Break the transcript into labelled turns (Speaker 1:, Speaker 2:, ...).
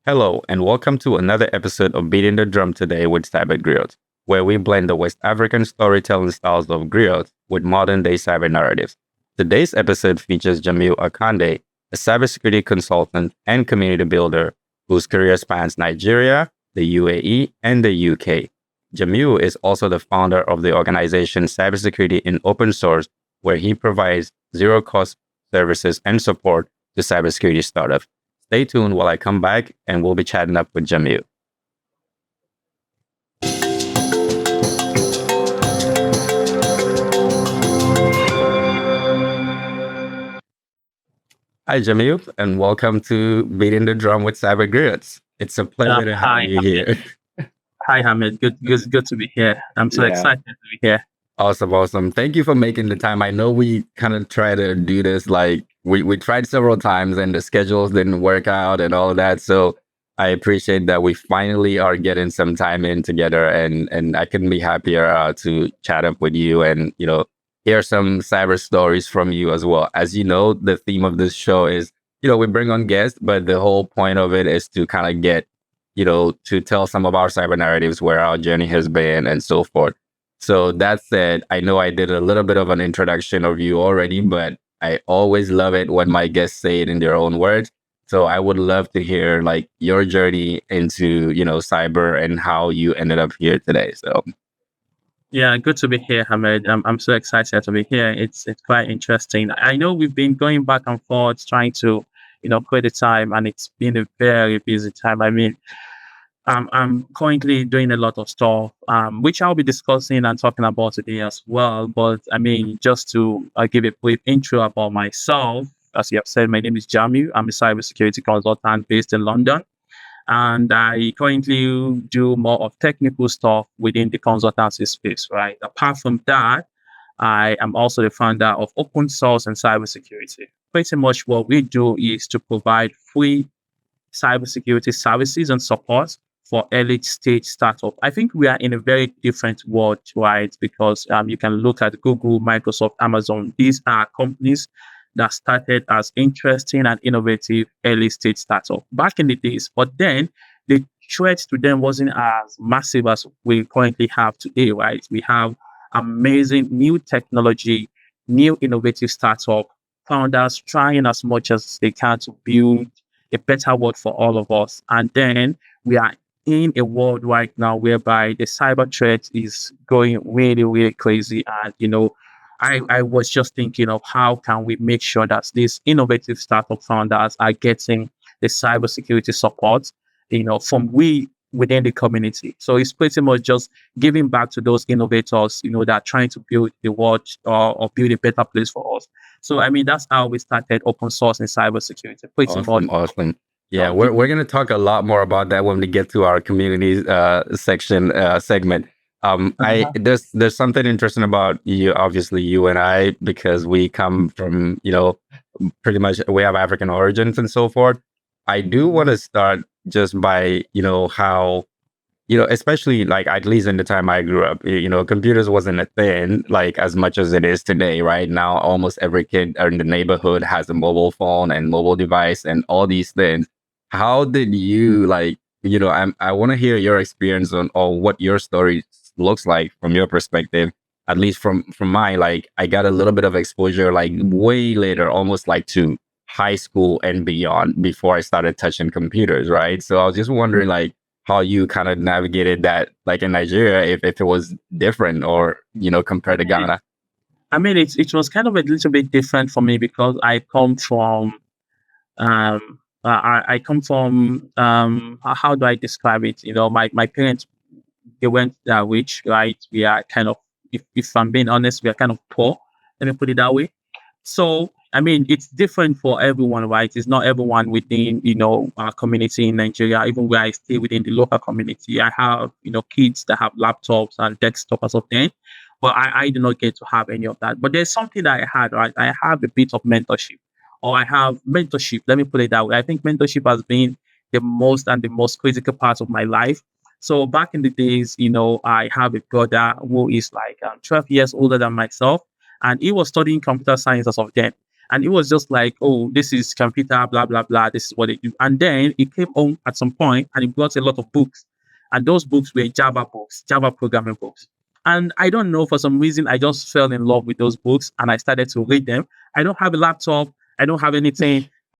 Speaker 1: Hello, and welcome to another episode of Beating the Drum Today with Cyber Griots, where we blend the West African storytelling styles of griots with modern day cyber narratives. Today's episode features Jamiu Akande, a cybersecurity consultant and community builder whose career spans Nigeria, the UAE, and the UK. Jamiu is also the founder of the organization Cybersecurity in Open Source, where he provides zero cost services and support to cybersecurity startups. Stay tuned while I come back and we'll be chatting up with Jamil. Hi, Jamil, and welcome to Beating the Drum with Cyber Griots. It's a pleasure to have
Speaker 2: Hi,
Speaker 1: you here.
Speaker 2: hi, Hamid. Good to be here. I'm so
Speaker 1: Yeah.
Speaker 2: excited to be here.
Speaker 1: Awesome. Thank you for making the time. I know we kind of try to do this like we tried several times and the schedules didn't work out and all of that. So I appreciate that we finally are getting some time in together and I couldn't be happier to chat up with you and hear some cyber stories from you as well. As you know, the theme of this show is we bring on guests, but the whole point of it is to kind of get to tell some of our cyber narratives, where our journey has been and so forth. So that said, I know I did a little bit of an introduction of you already, but I always love it when my guests say it in their own words. So I would love to hear like your journey into, cyber and how you ended up here today. So
Speaker 2: Yeah, good to be here, Hamid. I'm so excited to be here. It's quite interesting. I know we've been going back and forth trying to, create a time, and it's been a very busy time. I mean, I'm currently doing a lot of stuff, which I'll be discussing and talking about today as well. But I mean, just to give a brief intro about myself, as you have said, my name is Jamiu. I'm a cybersecurity consultant based in London, and I currently do more of technical stuff within the consultancy space. Right. Apart from that, I am also the founder of Open Source and Cybersecurity. Pretty much what we do is to provide free cybersecurity services and support for early stage startup. I think we are in a very different world, right? Because you can look at Google, Microsoft, Amazon. These are companies that started as interesting and innovative early stage startup back in the days. But then the threat to them wasn't as massive as we currently have today, right? We have amazing new technology, new innovative startup founders trying as much as they can to build a better world for all of us. And then we are in a world right now whereby the cyber threat is going really, really crazy. And, I was just thinking of how can we make sure that these innovative startup founders are getting the cybersecurity support, from we within the community. So it's pretty much just giving back to those innovators, that are trying to build the world or build a better place for us. So I mean, that's how we started open source in cybersecurity. Pretty much.
Speaker 1: awesome. Yeah,
Speaker 2: So
Speaker 1: we're going to talk a lot more about that when we get to our community section segment. I
Speaker 2: uh
Speaker 1: there's something interesting about you, obviously you and I, because we come from pretty much we have African origins and so forth. I do want to start just by how especially like at least in the time I grew up, computers wasn't a thing like as much as it is today. Right now, almost every kid in the neighborhood has a mobile phone and mobile device and all these things. How did you like? I want to hear your experience on or what your story looks like from your perspective. At least from mine, like I got a little bit of exposure like way later, almost like to high school and beyond before I started touching computers. Right. So I was just wondering like how you kind of navigated that, like in Nigeria, if it was different or, compared to Ghana.
Speaker 2: I mean, it was kind of a little bit different for me because I come from I come from how do I describe it? My parents, they weren't that rich, right? We are kind of, if I'm being honest, we are kind of poor. Let me put it that way. So, I mean, it's different for everyone, right? It's not everyone within, our community in Nigeria, even where I stay within the local community. I have, kids that have laptops and desktop as of then, but I do not get to have any of that. But there's something that I had, right? I have a bit of mentorship, or I have mentorship. Let me put it that way. I think mentorship has been the most critical part of my life. So back in the days, I have a brother who is like 12 years older than myself, and he was studying computer science as of then. And it was just like, oh, this is computer, blah, blah, blah. This is what they do. And then it came home at some point and it brought a lot of books. And those books were Java books, Java programming books. And I don't know, for some reason, I just fell in love with those books and I started to read them. I don't have a laptop. I don't have anything.